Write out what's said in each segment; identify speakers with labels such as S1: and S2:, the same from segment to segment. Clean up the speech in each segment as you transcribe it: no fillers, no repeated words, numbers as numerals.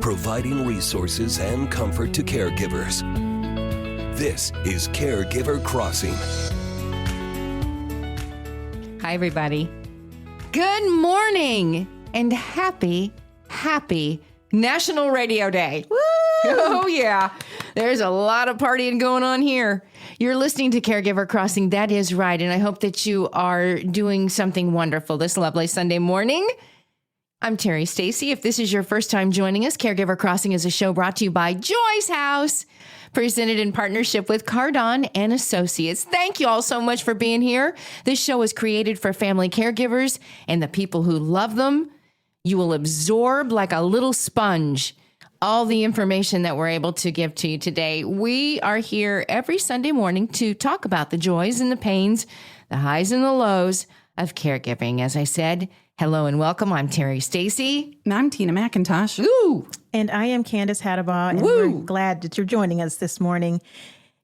S1: providing resources and comfort to caregivers. This is Caregiver Crossing.
S2: Hi, everybody. Good morning and happy National Radio Day. Woo! Oh, yeah. There's a lot of partying going on here. You're listening to Caregiver Crossing. That is right. And I hope that you are doing something wonderful this lovely Sunday morning. I'm Terry Stacy. If this is your first time joining us, Caregiver Crossing is a show brought to you by Joy's House, presented in partnership with Cardon and Associates. Thank you all so much for being here. This show is created for family caregivers and the people who love them. You will absorb like a little sponge all the information that we're able to give to you today. We are here every Sunday morning to talk about the joys and the pains, the highs and the lows of caregiving. As I said, hello and welcome. I'm Terry Stacy.
S3: And I'm Tina McIntosh.
S2: Ooh.
S4: And I am Candace Hattabaugh, and we're glad that you're joining us this morning.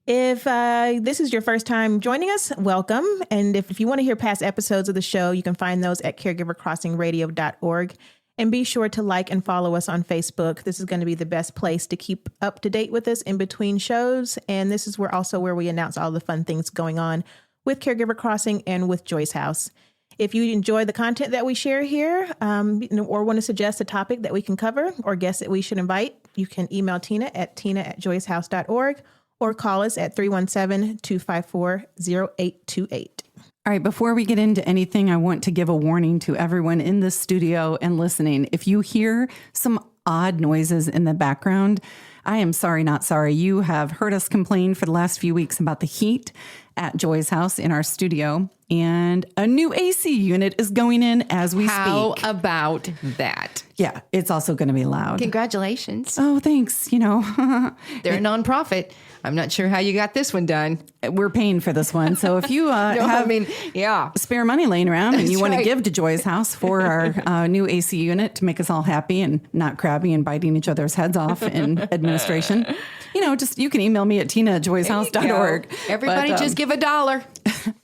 S4: If this is your first time joining us, welcome. And if you want to hear past episodes of the show, you can find those at caregivercrossingradio.org. And be sure to like and follow us on Facebook. This is going to be the best place to keep up to date with us in between shows. And this is where we announce all the fun things going on with Caregiver Crossing and with Joy's House. If you enjoy the content that we share here, or want to suggest a topic that we can cover or guests that we should invite, you can email Tina at tina@joyshouse.org or call us at 317-254-0828.
S3: All right, before we get into anything, I want to give a warning to everyone in the studio and listening. If you hear some odd noises in the background, I am sorry, not sorry. You have heard us complain for the last few weeks about the heat at Joy's House in our studio, and a new AC unit is going in as we speak.
S2: How about that?
S3: Yeah, it's also going to be loud.
S2: Congratulations.
S3: Oh, thanks.
S2: They're a nonprofit. I'm not sure how you got this one done.
S3: We're paying for this one. So if you spare money laying around and you want to give to Joy's House for our new AC unit to make us all happy and not crabby and biting each other's heads off in administration, you can email me at tina@joyshouse.org.
S2: Everybody just give $1.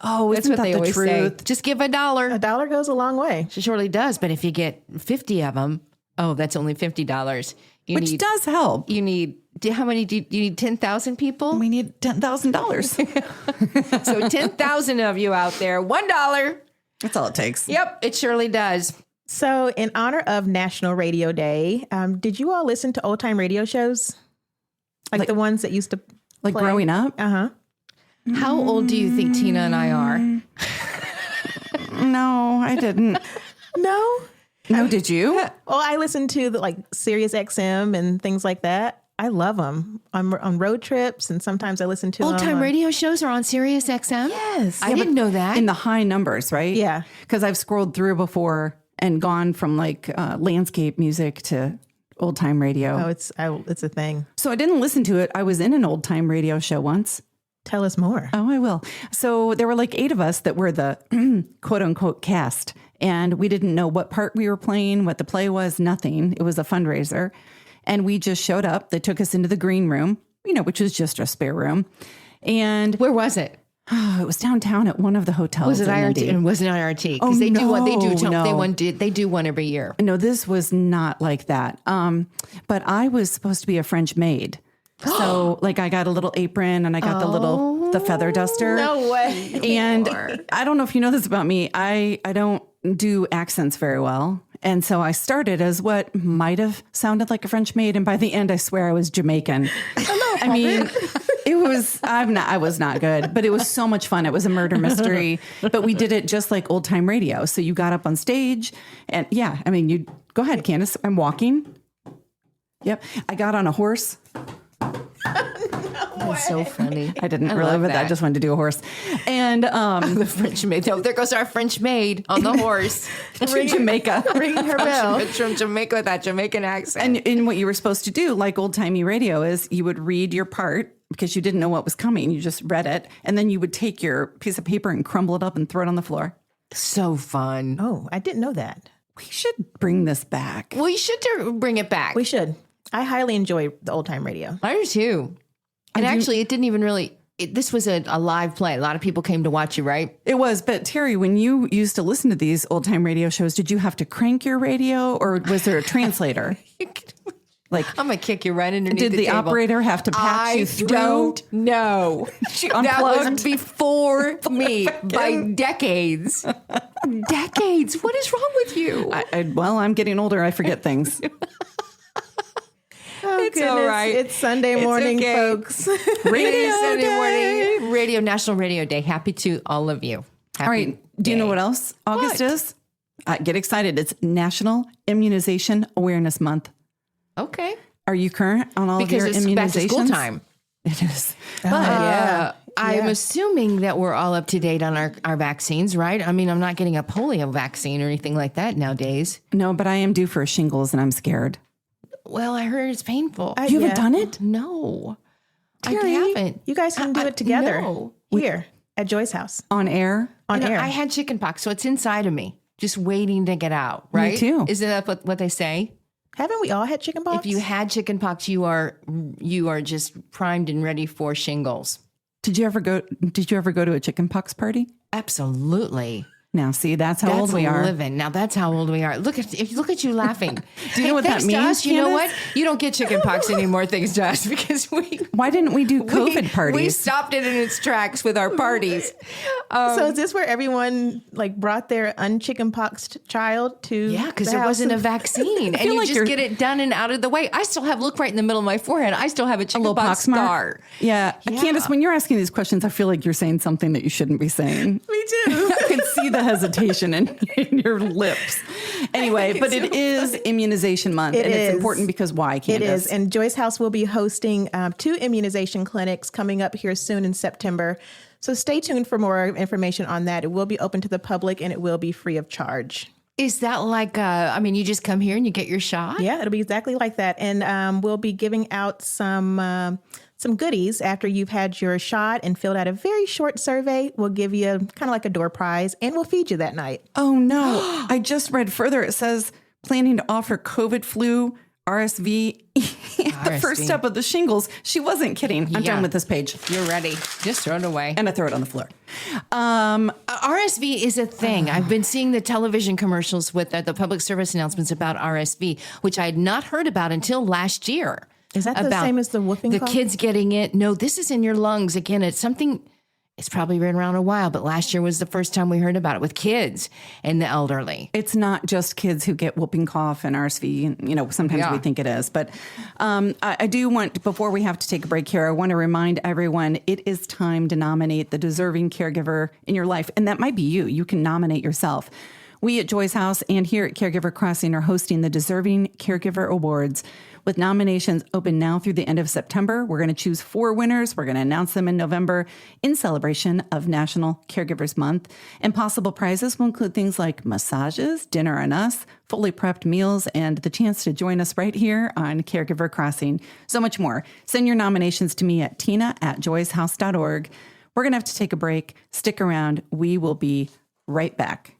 S3: Oh,
S2: that's what they always say. Just give $1.
S4: $1 goes a long way.
S2: It surely does. But if you get 50 of them, that's only $50.
S3: Which does help.
S2: You need, how many do you need? 10,000 people?
S3: We need $10,000.
S2: So 10,000 of you out there, $1.
S3: That's all it takes.
S2: Yep, it surely does.
S4: So in honor of National Radio Day, did you all listen to old time radio shows? Like the ones that used to play?
S3: Growing up?
S4: Uh-huh.
S2: How old do you think Tina and I are?
S3: No, I didn't.
S4: No,
S3: did you?
S4: Well, I listened to Sirius XM and things like that. I love them on road trips, and sometimes I listen to
S2: old time radio shows are on Sirius XM.
S4: Yes,
S2: I didn't know that.
S3: In the high numbers, right?
S4: Yeah,
S3: because I've scrolled through before and gone from landscape music to old time radio.
S4: Oh, it's a thing.
S3: So I didn't listen to it. I was in an old time radio show once.
S4: Tell us more.
S3: Oh, I will. So there were 8 of us that were the quote unquote cast. And we didn't know what part we were playing, what the play was, nothing. It was a fundraiser. And we just showed up. They took us into the green room, which was just a spare room. And
S2: where was it?
S3: It was downtown at one of the hotels.
S2: Was it IRT? And was it IRT? Because they do one every year.
S3: No, this was not like that. But I was supposed to be a French maid. So I got a little apron and I got the feather duster.
S4: No way.
S3: And I don't know if you know this about me. I don't do accents very well. And so I started as what might have sounded like a French maid. And by the end, I swear I was Jamaican. I mean, I was not good, but it was so much fun. It was a murder mystery, but we did it just like old time radio. So you got up on stage and you go ahead, Candace. I'm walking. Yep. I got on a horse.
S2: That's so funny.
S3: I didn't really, but I just wanted to do a horse. And
S2: the French maid. Oh, there goes our French maid on the horse.
S3: To Jamaica.
S4: Ringing her bell.
S2: It's from Jamaica with that Jamaican accent.
S3: And what you were supposed to do, like old-timey radio, is you would read your part because you didn't know what was coming. You just read it. And then you would take your piece of paper and crumble it up and throw it on the floor.
S2: So fun.
S4: Oh, I didn't know that.
S3: We should bring this back.
S2: We should bring it back.
S4: We should. I highly enjoy the old-time radio.
S2: I do too. And actually, it didn't even really, this was a live play. A lot of people came to watch you, right?
S3: It was. But Terry, when you used to listen to these old time radio shows, did you have to crank your radio or was there a translator? Like,
S2: I'm going to kick you right underneath
S3: did the
S2: table.
S3: operator have to patch you through?
S2: Don't know.
S3: She
S2: That
S3: unplugged?
S2: was before me by decades. Decades. What is wrong with you?
S3: Well, I'm getting older. I forget things.
S2: It's all right.
S4: It's Sunday morning,
S2: okay.
S4: folks.
S2: Radio Sunday morning. National Radio Day. Happy to all of you. Happy
S3: All right. Do you know what else August is? Get excited. It's National Immunization Awareness Month.
S2: Okay.
S3: Are you current on all of your
S2: Because it's
S3: immunizations?
S2: back to school time.
S3: It is.
S2: But I'm assuming that we're all up to date on our vaccines, right? I mean, I'm not getting a polio vaccine or anything like that nowadays.
S3: No, but I am due for shingles and I'm scared.
S2: Well, I heard it's painful.
S3: You haven't done it?
S2: No,
S3: Terry,
S2: I haven't.
S4: You guys can do it together
S2: no.
S4: here at Joy's house
S3: On air?
S4: on
S2: You know,
S4: air.
S2: I had chickenpox, so it's inside of me, just waiting to get out, right?
S3: too.
S2: Isn't that what they say?
S4: Haven't we all had chickenpox?
S2: If you had chickenpox, you are just primed and ready for shingles.
S3: Did you ever go to a chickenpox party?
S2: Absolutely.
S3: Now, see, that's how old
S2: That's
S3: we are.
S2: living. Now that's how old we are. Look at you laughing.
S3: Do you know what that
S2: thanks to
S3: means,
S2: us, you know
S3: Candace?
S2: what? You don't get chickenpox anymore thanks to us because
S3: Why didn't we do COVID parties?
S2: We stopped it in its tracks with our parties.
S4: so is this where everyone like brought their unchickenpoxed child to?
S2: Yeah, because
S4: the
S2: there
S4: house?
S2: wasn't a vaccine, and you
S3: like
S2: just
S3: you're-
S2: get it done and out of the way. I still have look right in the middle of my forehead. I still have a
S3: little
S2: chickenpox
S3: pox mark?
S2: scar.
S3: Yeah.
S2: Yeah.
S3: Candace, when you're asking these questions, I feel like you're saying something that you shouldn't be saying.
S4: Me too.
S3: I can see the hesitation in your lips. Anyway, but it is Immunization Month.
S4: It
S3: and
S4: is.
S3: it's important because why,
S4: It
S3: Candace?
S4: is. And Joy's House will be hosting 2 immunization clinics coming up here soon in September. So stay tuned for more information on that. It will be open to the public and it will be free of charge.
S2: Is that like? You just come here and you get your shot?
S4: Yeah, it'll be exactly like that. And we'll be giving out some goodies after you've had your shot and filled out a very short survey. We'll give you kind of like a door prize and we'll feed you that night.
S3: Oh, no. I just read further. It says planning to offer COVID, flu, RSV, the first
S2: RSV.
S3: step of the shingles. She wasn't kidding. I'm
S2: Yeah.
S3: done with this page.
S2: You're ready. Just throw it away.
S3: And I throw it on the floor.
S2: RSV is a thing. I've been seeing the television commercials with the public service announcements about RSV, which I had not heard about until last year.
S4: Is that the
S2: About
S4: same as the whooping
S2: The
S4: cough?
S2: kids getting it. No, this is in your lungs. Again, it's something, it's probably been around a while, but last year was the first time we heard about it with kids and the elderly.
S3: It's not just kids who get whooping cough and RSV. You know, sometimes
S2: Yeah.
S3: we think it is. But I do want, before we have to take a break here, I want to remind everyone it is time to nominate the deserving caregiver in your life. And that might be you. You can nominate yourself. We at Joy's House and here at Caregiver Crossing are hosting the Deserving Caregiver Awards with nominations open now through the end of September. We're going to choose 4 winners. We're going to announce them in November in celebration of National Caregivers Month. And possible prizes will include things like massages, dinner on us, fully prepped meals, and the chance to join us right here on Caregiver Crossing. So much more. Send your nominations to me at tina@joyshouse.org. We're going to have to take a break. Stick around. We will be right back.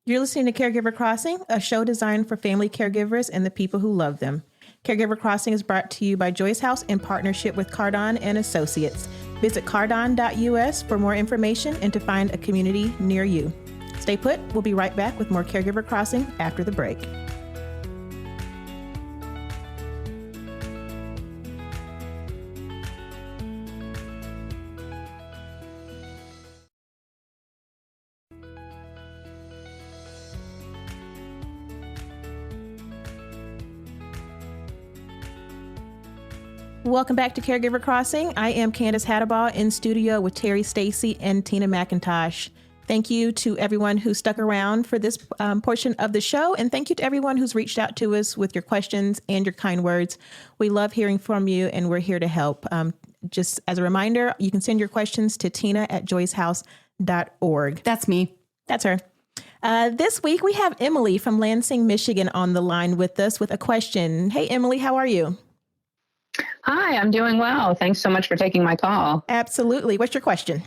S4: You're listening to Caregiver Crossing, a show designed for family caregivers and the people who love them. Caregiver Crossing is brought to you by Joy's House in partnership with Cardon and Associates. Visit cardon.us for more information and to find a community near you. Stay put. We'll be right back with more Caregiver Crossing after the break. Welcome back to Caregiver Crossing. I am Candace Hattabaugh in studio with Terry Stacy and Tina McIntosh. Thank you to everyone who stuck around for this portion of the show. And thank you to everyone who's reached out to us with your questions and your kind words. We love hearing from you and we're here to help. Just as a reminder, you can send your questions to tina@joyshouse.org.
S3: That's me.
S4: That's her. This week we have Emily from Lansing, Michigan on the line with us with a question. Hey, Emily, how are you?
S5: Hi, I'm doing well. Thanks so much for taking my call.
S4: Absolutely. What's your question?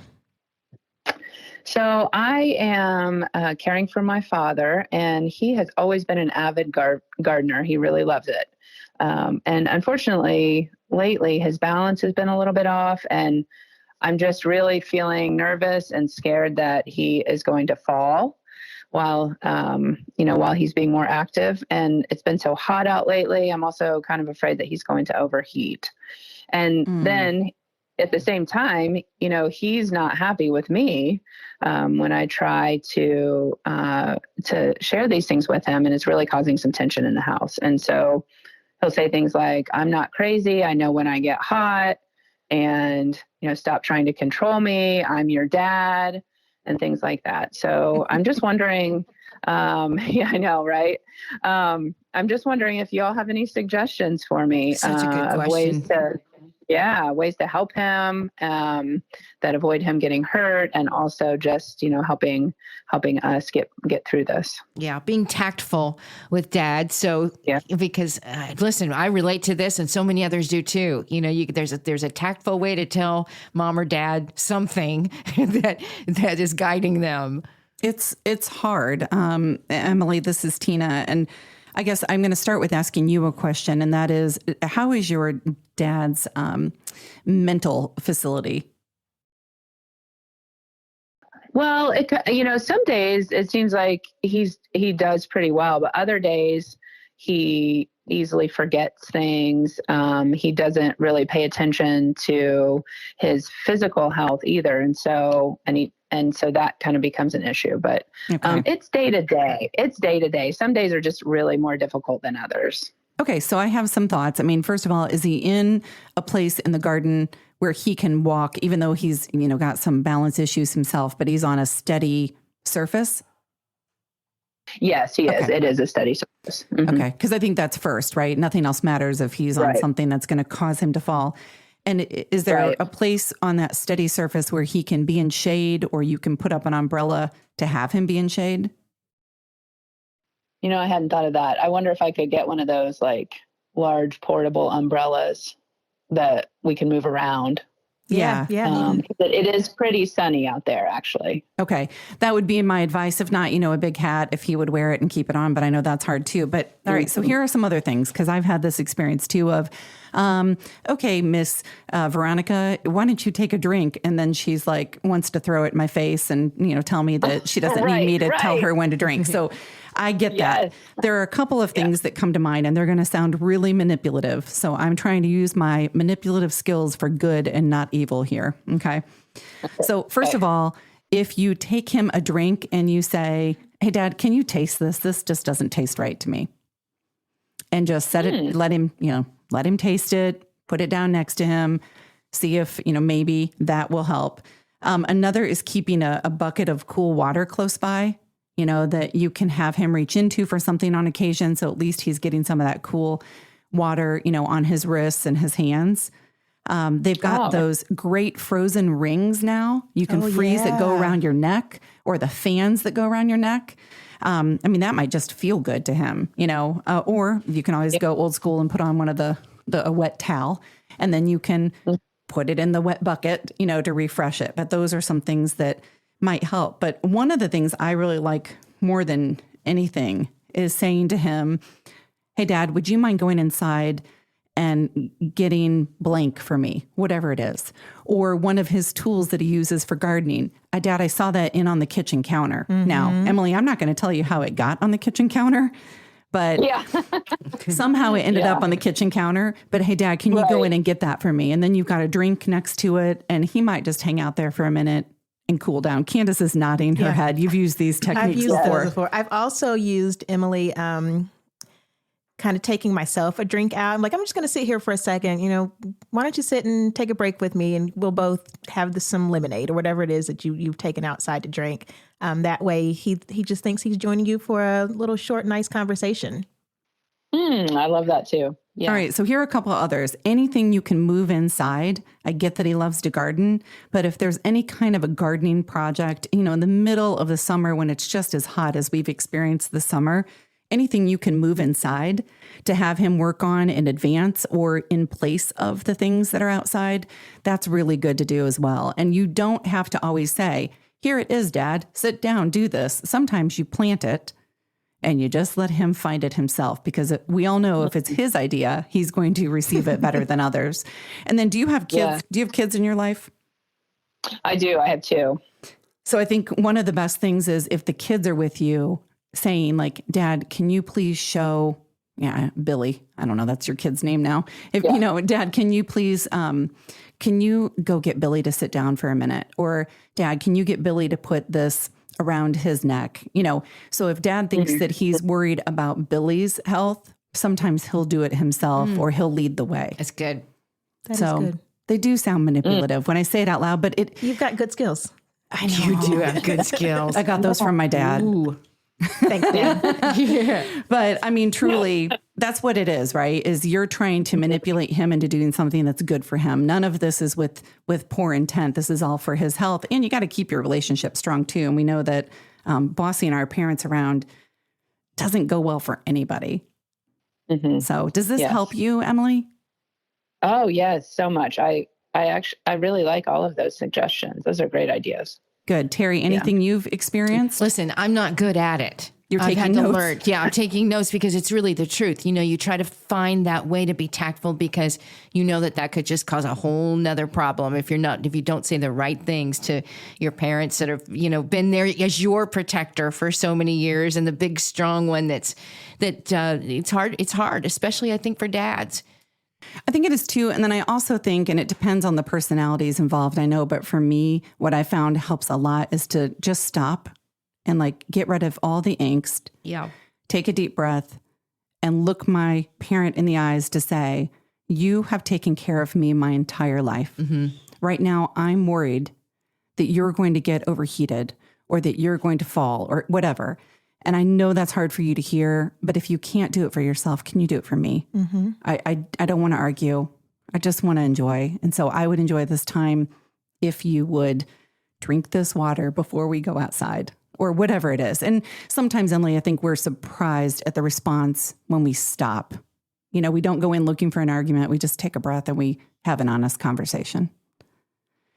S5: So I am caring for my father, and he has always been an avid gardener. He really loves it. And unfortunately, lately, his balance has been a little bit off, and I'm just really feeling nervous and scared that he is going to fall. while, while he's being more active. And it's been so hot out lately. I'm also kind of afraid that he's going to overheat. And then at the same time, he's not happy with me when I try to share these things with him, and it's really causing some tension in the house. And so he'll say things like, "I'm not crazy. I know when I get hot, and stop trying to control me. I'm your dad," and things like that. So I'm just wondering. Yeah, I know, right? I'm just wondering if y'all have any suggestions for me.
S2: Such a good question.
S5: Ways to help him that avoid him getting hurt, and also just helping us get through this.
S2: Yeah, being tactful with dad. So because listen, I relate to this, and so many others do too. There's a tactful way to tell mom or dad something that is guiding them.
S3: It's hard. Emily, this is Tina, and I guess I'm going to start with asking you a question, and that is, how is your dad's mental facility?
S5: Well, some days it seems like he does pretty well, but other days he easily forgets things. He doesn't really pay attention to his physical health either, and so that kind of becomes an issue. But it's day to day. It's day to day. Some days are just really more difficult than others.
S3: Okay, so I have some thoughts. I mean, first of all, is he in a place in the garden where he can walk, even though he's got some balance issues himself, but he's on a steady surface?
S5: Yes, he is. It is a steady surface. Mm-hmm.
S3: Okay, because I think that's first, right? Nothing else matters if he's on something that's going to cause him to fall. And is there a place on that steady surface where he can be in shade, or you can put up an umbrella to have him be in shade?
S5: I hadn't thought of that. I wonder if I could get one of those like large portable umbrellas that we can move around.
S3: Yeah.
S5: It is pretty sunny out there, actually.
S3: Okay. That would be my advice. If not, a big hat, if he would wear it and keep it on, but I know that's hard too. But all right. So here are some other things, because I've had this experience too of, okay, Miss Veronica, why don't you take a drink? And then she's like, wants to throw it in my face and, tell me that she doesn't need me to tell her when to drink. So I get that. There are a couple of things that come to mind, and they're going to sound really manipulative. So I'm trying to use my manipulative skills for good and not evil here. Okay. So first of all, if you take him a drink and you say, "Hey, Dad, can you taste this? This just doesn't taste right to me." And just set it, let him taste it, put it down next to him, see if, maybe that will help. Another is keeping a bucket of cool water close by, that you can have him reach into for something on occasion. So at least he's getting some of that cool water, on his wrists and his hands. They've got those great frozen rings now. You can freeze that go around your neck, or the fans that go around your neck. That might just feel good to him, or you can always go old school and put on one of a wet towel, and then you can put it in the wet bucket, to refresh it. But those are some things that might help. But one of the things I really like more than anything is saying to him, "Hey, Dad, would you mind going inside and getting blank for me," whatever it is. Or one of his tools that he uses for gardening. Dad, I saw that on the kitchen counter. Mm-hmm. Now, Emily, I'm not going to tell you how it got on the kitchen counter, but somehow it ended up on the kitchen counter. But hey, Dad, can you go in and get that for me? And then you've got a drink next to it, and he might just hang out there for a minute and cool down. Candace is nodding her head. You've used these techniques
S4: I've used those before. I've also used, Emily, kind of taking myself a drink out. I'm like, I'm just going to sit here for a second. Why don't you sit and take a break with me, and we'll both have some lemonade or whatever it is that you've taken outside to drink. That way he just thinks he's joining you for a little short, nice conversation.
S5: I love that too. Yeah.
S3: All right. So here are a couple of others. Anything you can move inside. I get that he loves to garden, but if there's any kind of a gardening project, in the middle of the summer when it's just as hot as we've experienced this summer, anything you can move inside to have him work on in advance or in place of the things that are outside, that's really good to do as well. And you don't have to always say, "Here it is, Dad, sit down, do this." Sometimes you plant it and you just let him find it himself, because we all know if it's his idea, he's going to receive it better than others. And then do you have kids? Yeah. Do you have kids in your life?
S5: I do. I have two.
S3: So I think one of the best things is if the kids are with you saying like, Dad, can you please show, Billy, I don't know, that's your kid's name now. If, Dad, can you please, can you go get Billy to sit down for a minute? Or Dad, can you get Billy to put this around his neck? So if Dad thinks that he's worried about Billy's health, sometimes he'll do it himself or he'll lead the way.
S2: That's good.
S4: That is good.
S3: They do sound manipulative when I say it out loud, but
S4: You've got good skills.
S3: I know.
S2: You do have good skills.
S3: I got those from my dad.
S2: Ooh.
S4: Thanks, Dan.
S3: But I mean, truly, that's what it is, right? Is you're trying to manipulate him into doing something that's good for him. None of this is with poor intent. This is all for his health. And you got to keep your relationship strong too. And we know that bossing our parents around doesn't go well for anybody. So does this help you, Emily?
S5: Oh, yes, so much. I really like all of those suggestions. Those are great ideas.
S3: Good. Terry, anything you've experienced?
S2: Listen, I'm not good at it.
S3: You're
S2: I've
S3: taking
S2: had to
S3: notes?
S2: learn. Yeah, I'm taking notes because it's really the truth. You try to find that way to be tactful because you know that could just cause a whole nother problem if you don't say the right things to your parents that have, been there as your protector for so many years and the big, strong one it's hard. It's hard, especially I think for dads.
S3: I think it is too. And then I also think, and it depends on the personalities involved, I know, but for me, what I found helps a lot is to just stop and like get rid of all the angst.
S2: Yeah.
S3: Take a deep breath and look my parent in the eyes to say, you have taken care of me my entire life. Right now, I'm worried that you're going to get overheated or that you're going to fall or whatever. And I know that's hard for you to hear, but if you can't do it for yourself, can you do it for me? I don't want to argue. I just want to enjoy. And so I would enjoy this time if you would drink this water before we go outside or whatever it is. And sometimes, Emily, I think we're surprised at the response when we stop. We don't go in looking for an argument. We just take a breath and we have an honest conversation.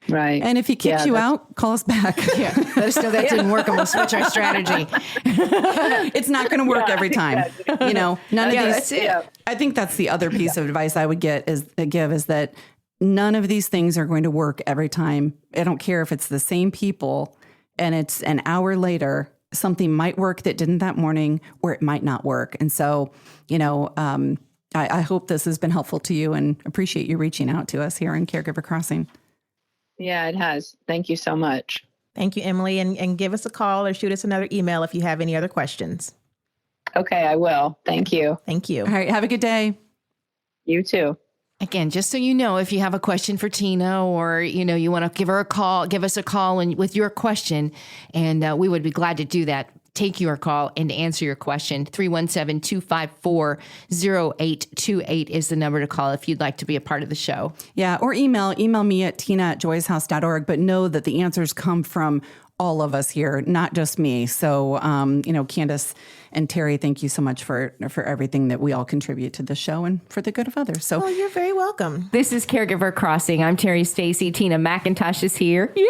S5: Right.
S3: And if he kicks you out, call us back.
S2: Let us know that didn't work and we'll switch our strategy.
S3: It's not going to work every time. None of these.
S2: That's it.
S3: I think that's the other piece of advice I would give is that none of these things are going to work every time. I don't care if it's the same people and it's an hour later, something might work that didn't that morning, or it might not work. And so, I hope this has been helpful to you and appreciate you reaching out to us here on Caregiver Crossing.
S5: Yeah, it has. Thank you so much.
S4: Thank you, Emily. And give us a call or shoot us another email if you have any other questions.
S5: Okay, I will. Thank you.
S4: Thank you.
S3: All right. Have a good day.
S5: You too.
S2: Again, just so you know, if you have a question for Tina or, you want to give us a call and with your question, and we would be glad to do that. Take your call and answer your question. 317-254-0828 is the number to call if you'd like to be a part of the show.
S3: Yeah. Or email me at tina@joyshouse.org, but know that the answers come from all of us here, not just me. So, Candace and Terry, thank you so much for everything that we all contribute to the show and for the good of others. So,
S4: You're very welcome.
S2: This is Caregiver Crossing. I'm Terry Stacy. Tina McIntosh is here. Yay!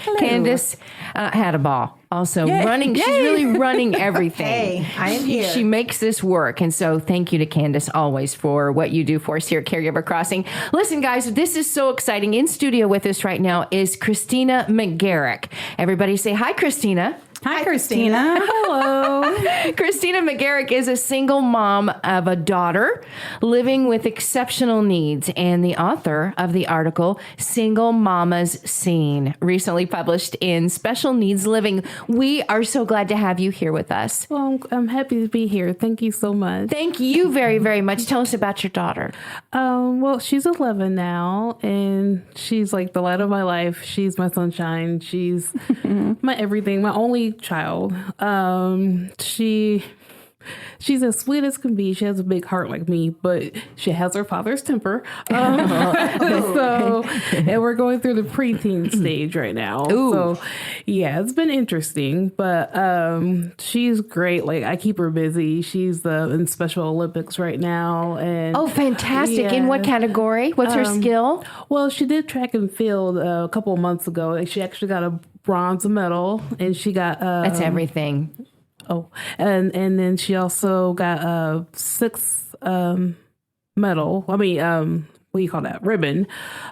S2: Hello. Candace had a ball. Also running. She's really running everything.
S4: Hey, I am here.
S2: She makes this work. And so thank you to Candace always for what you do for us here at Caregiver Crossing. Listen, guys, this is so exciting. In studio with us right now is Christina McGair. Everybody say hi, Christina.
S3: hi, Christina.
S2: Hello. Christina McGair is a single mom of a daughter living with exceptional needs and the author of the article Single Mamas Seen, recently published in Special Needs Living. We are so glad to have you here with us.
S6: Well, I'm happy to be here. Thank you so much.
S2: Thank you very, very much. Tell us about your daughter.
S6: Well, she's 11 now, and she's like the light of my life. She's my sunshine. She's my everything, my only child. She's as sweet as can be. She has a big heart like me, but she has her father's temper. And we're going through the preteen stage right now.
S2: Ooh.
S6: So yeah, it's been interesting, but she's great. Like, I keep her busy. She's in Special Olympics right now. And
S2: Oh, fantastic. In what category? What's her skill?
S6: well, she did track and field a couple of months ago. She actually got a bronze medal, and she got
S2: That's everything.
S6: Oh, and then she also got a sixth medal. what do you call that, ribbon.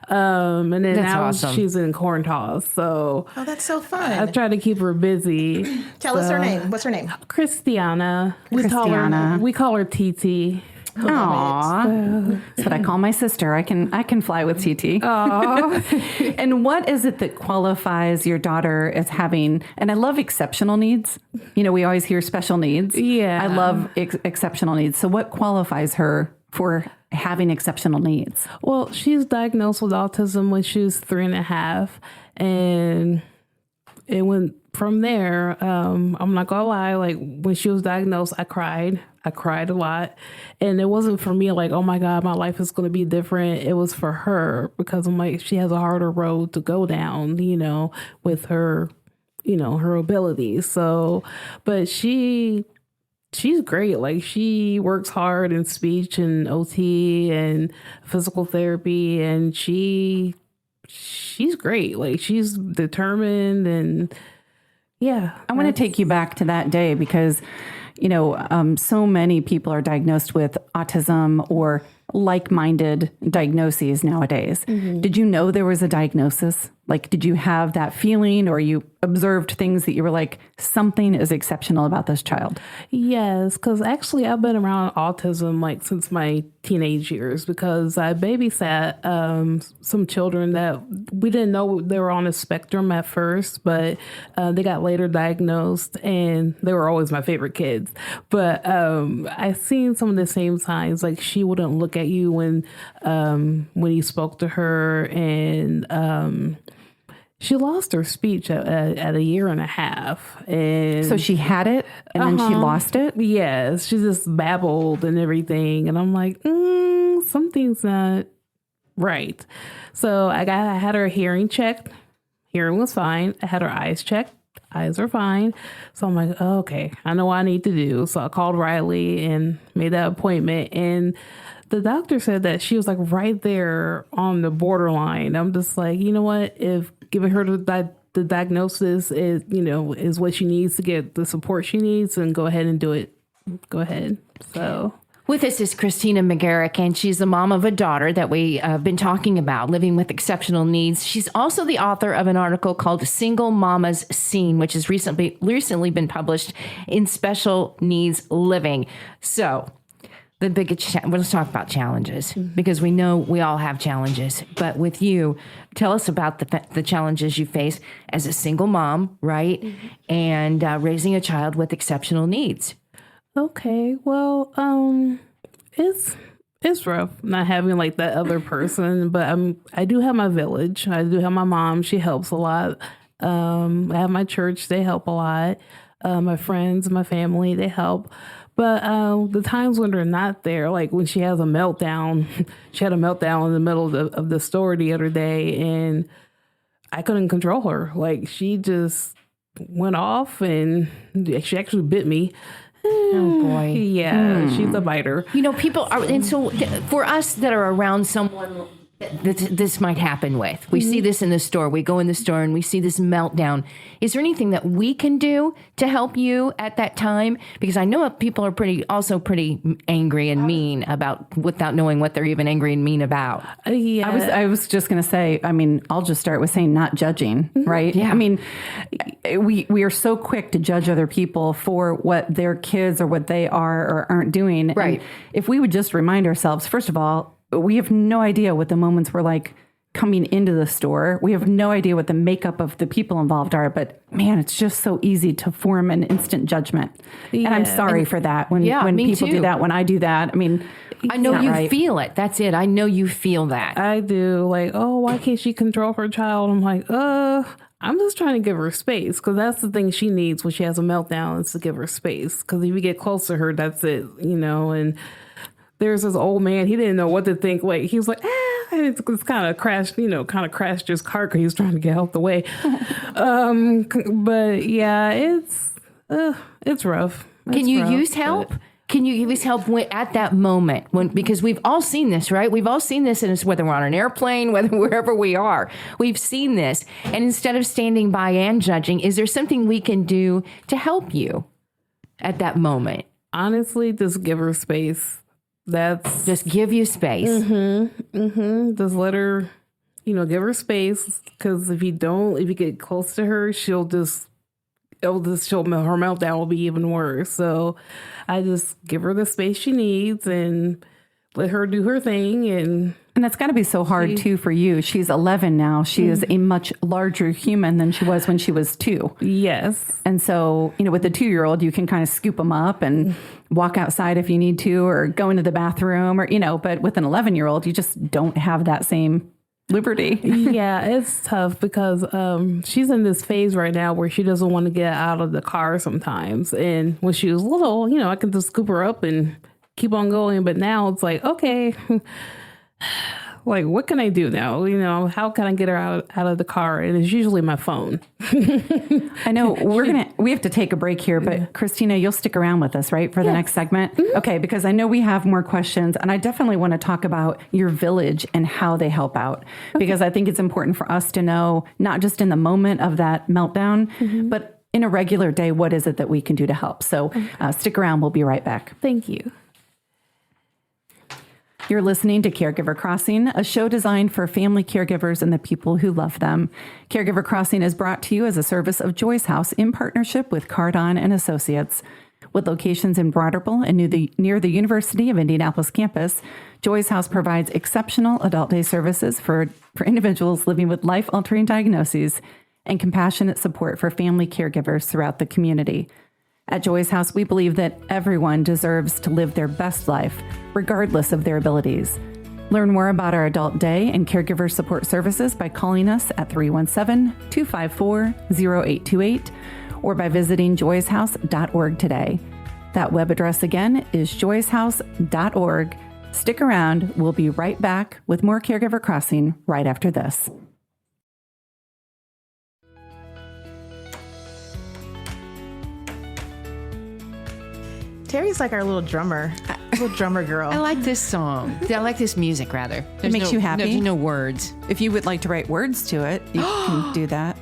S6: And then
S2: That's
S6: now
S2: awesome.
S6: she's in corn toss. So
S4: Oh, that's so fun.
S6: I try to keep her busy.
S4: Tell us her name. What's her name?
S6: Christiana.
S3: Christiana.
S6: We call her TT.
S3: Aww. That's what I call my sister. I can fly with TT. And what is it that qualifies your daughter as having, and I love exceptional needs. You know, we always hear special needs.
S6: Yeah.
S3: I love exceptional needs. So what qualifies her for having exceptional needs?
S6: Well, she's diagnosed with autism when she was 3.5. And it went from there. I'm not gonna lie, like when she was diagnosed, I cried a lot. And it wasn't for me like, oh my God, my life is going to be different. It was for her because I'm like, she has a harder road to go down, you know, with her, you know, her abilities. So, but she's great. Like she works hard in speech and OT and physical therapy. And she's great. Like she's determined and yeah.
S3: I want to take you back to that day because, you know, so many people are diagnosed with autism or like-minded diagnoses nowadays. Mm-hmm. Did you know there was a diagnosis? Like, did you have that feeling or you observed things that you were like, something is exceptional about this child?
S6: Yes, because actually I've been around autism like since my teenage years because I babysat some children that we didn't know they were on a spectrum at first, but they got later diagnosed and they were always my favorite kids. But I seen some of the same signs, like she wouldn't look at you when you spoke to her, and she lost her speech at 1.5 years. And
S3: so she had it and then she lost it?
S6: Yes. She just babbled and everything. And I'm like, something's not right. So I had her hearing checked. Hearing was fine. I had her eyes checked. Eyes are fine. So I'm like, oh, okay, I know what I need to do. So I called Riley and made that appointment. And the doctor said that she was like right there on the borderline. I'm just like, you know what? If giving her the diagnosis is what she needs to get the support she needs, and go ahead and do it. Go ahead. So
S2: with us is Christina McGair, and she's the mom of a daughter that we have been talking about, living with exceptional needs. She's also the author of an article called Single Mama's Scene, which has recently been published in Special Needs Living. So the biggest let's talk about challenges, because we know we all have challenges. But with you, tell us about the challenges you face as a single mom, right? Mm-hmm. And raising a child with exceptional needs.
S6: Okay, well, it's rough not having like that other person, but I do have my village. I do have my mom. She helps a lot. I have my church. They help a lot. My friends, my family, they help. But the times when they're not there, like when she has a meltdown, she had a meltdown in the middle of the store the other day, and I couldn't control her. Like she just went off, and she actually bit me.
S2: Oh boy.
S6: Yeah, she's a biter.
S2: You know, people are, and so for us that are around someone that this might happen with, we see this in the store, we go in the store and we see this meltdown. Is there anything that we can do to help you at that time? Because I know people are pretty angry and mean without knowing what they're even angry and mean about.
S6: Yeah.
S3: I was just going to say, I mean, I'll just start with saying not judging, right?
S2: Yeah.
S3: I mean, we are so quick to judge other people for what their kids or what they are or aren't doing.
S2: Right.
S3: And if we would just remind ourselves, first of all, we have no idea what the moments were like coming into the store. We have no idea what the makeup of the people involved are, but man, it's just so easy to form an instant judgment. Yeah. And I'm sorry for that when people do that, when I do that. I mean,
S2: I know you feel it. That's it. I know you feel that.
S6: I do. Like, oh, why can't she control her child? I'm like, I'm just trying to give her space, because that's the thing she needs when she has a meltdown, is to give her space. Because if you get close to her, that's it, and there's this old man, he didn't know what to think. Like, he was like, it's kind of crashed his car because he was trying to get out the way. But yeah, it's rough.
S2: Can you use help? Can you use help at that moment? Because we've all seen this, right? We've all seen this, and it's whether we're on an airplane, wherever we are, we've seen this. And instead of standing by and judging, is there something we can do to help you at that moment?
S6: Honestly, just give her space. That's
S2: Just give you space.
S6: just let her, give her space. Because if you get close to her, her meltdown will be even worse. So I just give her the space she needs and let her do her thing. And
S3: that's got to be so hard too for you. She's 11 now. She is a much larger human than she was when she was 2.
S6: Yes.
S3: And so, with the 2-year-old, you can kind of scoop them up and walk outside if you need to, or go into the bathroom, or, but with an 11-year-old, you just don't have that same liberty.
S6: Yeah, it's tough because she's in this phase right now where she doesn't want to get out of the car sometimes. And when she was little, I could just scoop her up and keep on going. But now it's like, okay, like, what can I do now? How can I get her out of the car? And it's usually my phone.
S3: I know we have to take a break here, but Christina, you'll stick around with us, right, for the next segment? Okay, because I know we have more questions, and I definitely want to talk about your village and how they help out, because I think it's important for us to know, not just in the moment of that meltdown, but in a regular day, what is it that we can do to help? So stick around. We'll be right back.
S6: Thank you.
S3: You're listening to Caregiver Crossing, a show designed for family caregivers and the people who love them. Caregiver Crossing is brought to you as a service of Joy's House in partnership with Cardon and Associates. With locations in Broad Ripple and near the University of Indianapolis campus, Joy's House provides exceptional adult day services for individuals living with life-altering diagnoses and compassionate support for family caregivers throughout the community. At Joy's House, we believe that everyone deserves to live their best life, regardless of their abilities. Learn more about our adult day and caregiver support services by calling us at 317-254-0828 or by visiting joyshouse.org today. That web address again is joyshouse.org. Stick around. We'll be right back with more Caregiver Crossing right after this.
S4: Terry's like our little drummer girl.
S2: I like this song. I like this music, rather.
S3: It makes you happy?
S2: There's no words.
S3: If you would like to write words to it, you can do that.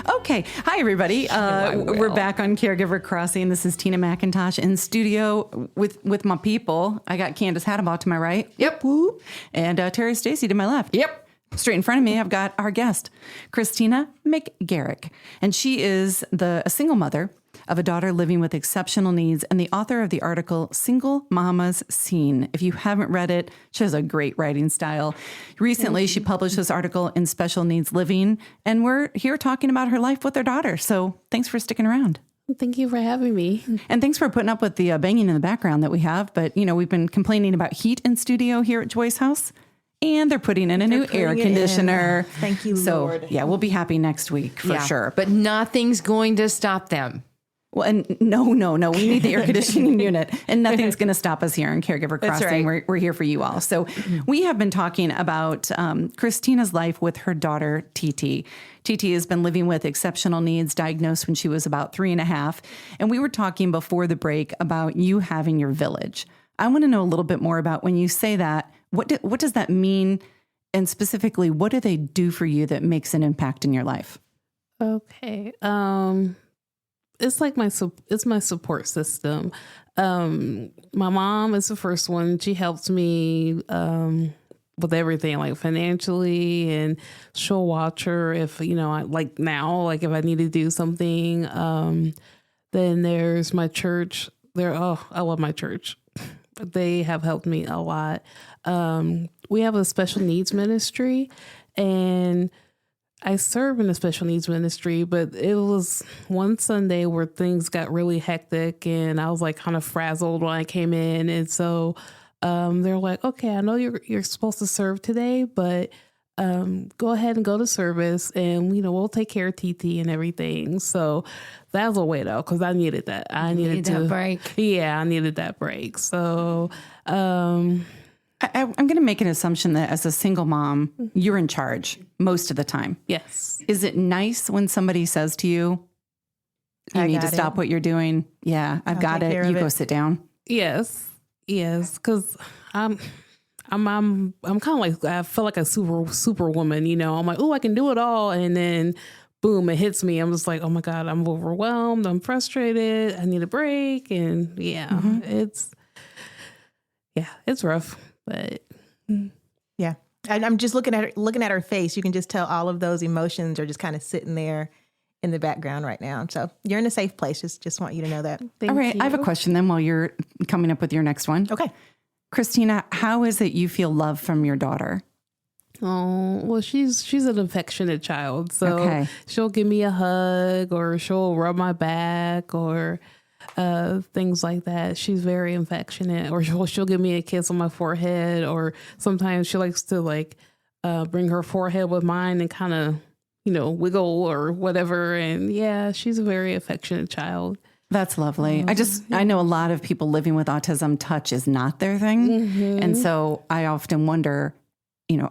S3: Okay. Hi, everybody. We're back on Caregiver Crossing. This is Tina McIntosh in studio with my people. I got Candace Hattabaugh to my right.
S2: Yep.
S3: Woo. And Terry Stacy to my left.
S2: Yep.
S3: Straight in front of me, I've got our guest, Christina McGair. And she is a single mother of a daughter living with exceptional needs and the author of the article, Single Mama's Scene. If you haven't read it, she has a great writing style. Recently, she published this article in Special Needs Living, and we're here talking about her life with her daughter. So thanks for sticking around.
S6: Thank you for having me.
S3: And thanks for putting up with the banging in the background that we have. But, we've been complaining about heat in studio here at Joy's House. And they're putting in a new air conditioner.
S4: Thank you, Lord.
S3: Yeah, we'll be happy next week for sure.
S2: But nothing's going to stop them.
S3: Well, and no. We need the air conditioning unit, and nothing's going to stop us here in Caregiver Crossing.
S2: Right.
S3: We're here for you all. So we have been talking about Christina's life with her daughter, TT. TT has been living with exceptional needs, diagnosed when she was about 3.5. And we were talking before the break about you having your village. I want to know a little bit more about when you say that. What does that mean? And specifically, what do they do for you that makes an impact in your life?
S6: Okay. It's like my support system. My mom is the first one. She helps me with everything, like financially, and she'll watch her if, if I need to do something. Then there's my church. I love my church. They have helped me a lot. We have a special needs ministry, and I serve in a special needs ministry, but it was one Sunday where things got really hectic, and I was like kind of frazzled when I came in. And so they're like, okay, I know you're supposed to serve today, but go ahead and go to service, and we'll take care of TT and everything. So that was a way though, because I needed that. I needed
S2: that break.
S6: Yeah, I needed that break. So
S3: I'm going to make an assumption that as a single mom, you're in charge most of the time.
S6: yes.
S3: Is it nice when somebody says to you, you need to stop what you're doing? Yeah, I've got
S4: take care
S3: it.
S4: of
S3: You go
S4: it.
S3: sit down.
S6: Yes, because I'm kind of like, I feel like a super woman. I'm like, oh, I can do it all, and then boom, it hits me. I'm just like, oh my God, I'm overwhelmed. I'm frustrated. I need a break, and it's yeah, it's rough, but
S4: Yeah. And I'm just looking at her face. You can just tell all of those emotions are just kind of sitting there in the background right now. So you're in a safe place. Just want you to know that.
S3: All right. I have a question then while you're coming up with your next one.
S4: Okay.
S3: Christina, how is it you feel love from your daughter?
S6: Oh, well, she's an affectionate child. So
S3: Okay.
S6: she'll give me a hug or she'll rub my back or things like that. She's very affectionate, or she'll give me a kiss on my forehead, or sometimes she likes to bring her forehead with mine and kind of, wiggle or whatever. And yeah, she's a very affectionate child.
S3: That's lovely. I know a lot of people living with autism, touch is not their thing.
S6: Mm-hmm.
S3: And so I often wonder,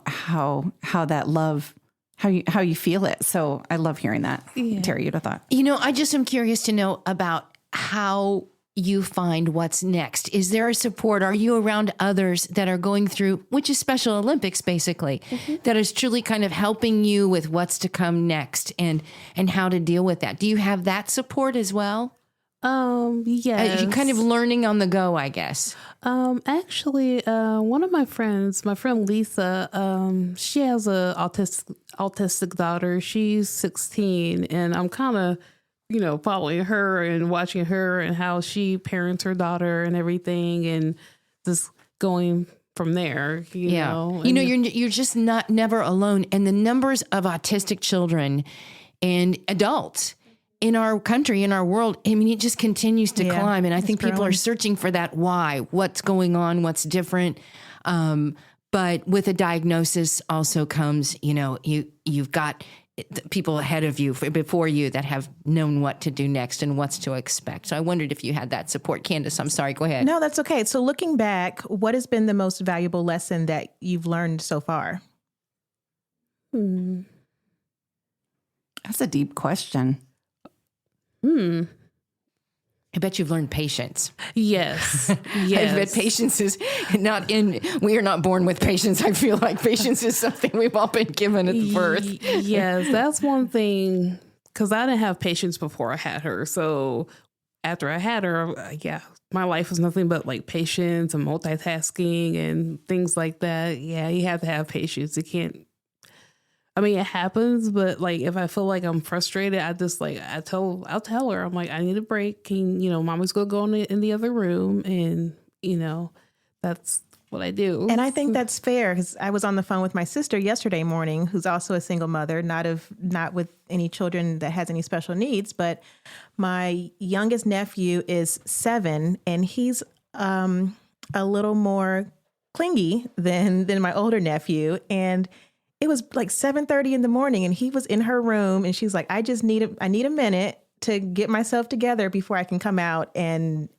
S3: how that love, how you feel it. So I love hearing that.
S6: Yeah.
S3: Terry, you'd have thought.
S2: I just am curious to know about how you find what's next. Is there a support? Are you around others that are going through, which is Special Olympics, basically, that is truly kind of helping you with what's to come next and how to deal with that? Do you have that support as well?
S6: Yes.
S2: You're kind of learning on the go, I guess.
S6: Actually, one of my friend Lisa, she has a autistic daughter. She's 16, and I'm kind of, following her and watching her and how she parents her daughter and everything, and just going from there. You know,
S2: you're just never alone. And the numbers of autistic children and adults in our country, in our world, I mean, it just continues to climb. And I think people are searching for that why, what's going on, what's different. But with a diagnosis also comes, you've got people ahead of you, before you, that have known what to do next and what's to expect. So I wondered if you had that support. Candace, I'm sorry, go ahead.
S4: No, that's okay. So looking back, what has been the most valuable lesson that you've learned so far?
S3: That's a deep question.
S2: I bet you've learned patience.
S6: Yes.
S2: I bet patience is we are not born with patience. I feel like patience is something we've all been given at birth.
S6: Yes, that's one thing, because I didn't have patience before I had her. So after I had her, my life was nothing but patience and multitasking and things like that. Yeah, you have to have patience. You can't. I mean, it happens, but if I feel like I'm frustrated, I just I'll tell her, I'm like, I need a break. Mama's gonna go in the other room, and that's what I do.
S4: And I think that's fair, because I was on the phone with my sister yesterday morning, who's also a single mother, not with any children that has any special needs, but my youngest nephew is 7, and he's a little more clingy than my older nephew, and it was 7:30 in the morning, and he was in her room, and she's like, I need a minute to get myself together before I can come out and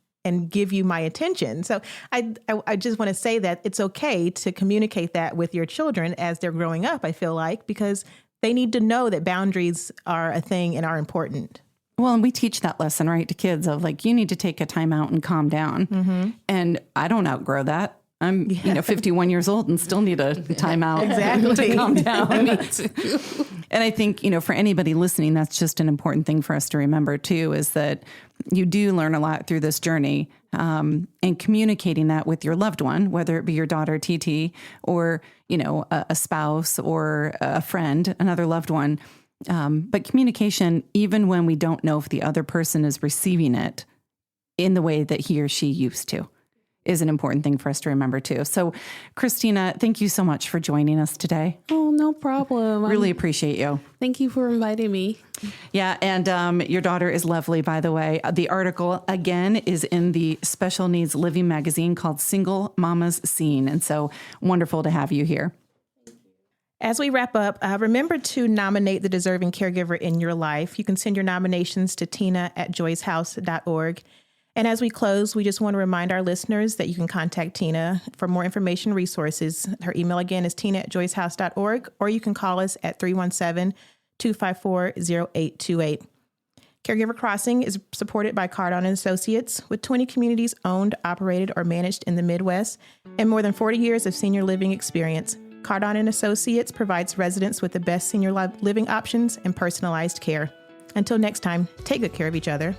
S4: give you my attention. So I just want to say that it's okay to communicate that with your children as they're growing up, I feel like, because they need to know that boundaries are a thing and are important.
S3: Well, and we teach that lesson, right, to kids of you need to take a time out and calm down. Mm-hmm. And I don't outgrow that. I'm, 51 years old and still need a timeout to calm down. And I think, for anybody listening, that's just an important thing for us to remember too, is that you do learn a lot through this journey, and communicating that with your loved one, whether it be your daughter, TT, or, a spouse or a friend, another loved one. But communication, even when we don't know if the other person is receiving it in the way that he or she used to, is an important thing for us to remember too. So, Christina, thank you so much for joining us today.
S6: Oh, no problem.
S3: Really appreciate you.
S6: Thank you for inviting me.
S3: Yeah, and your daughter is lovely, by the way. The article, again, is in the Special Needs Living magazine called Single Mama's Scene. And so wonderful to have you here.
S4: As we wrap up, remember to nominate the deserving caregiver in your life. You can send your nominations to tina@joyshouse.org. And as we close, we just want to remind our listeners that you can contact Tina for more information, resources. Her email again is tina@joyshouse.org, or you can call us at 317-254-0828. Caregiver Crossing is supported by Cardon & Associates, with 20 communities owned, operated, or managed in the Midwest, and more than 40 years of senior living experience. Cardon & Associates provides residents with the best senior living options and personalized care. Until next time, take good care of each other.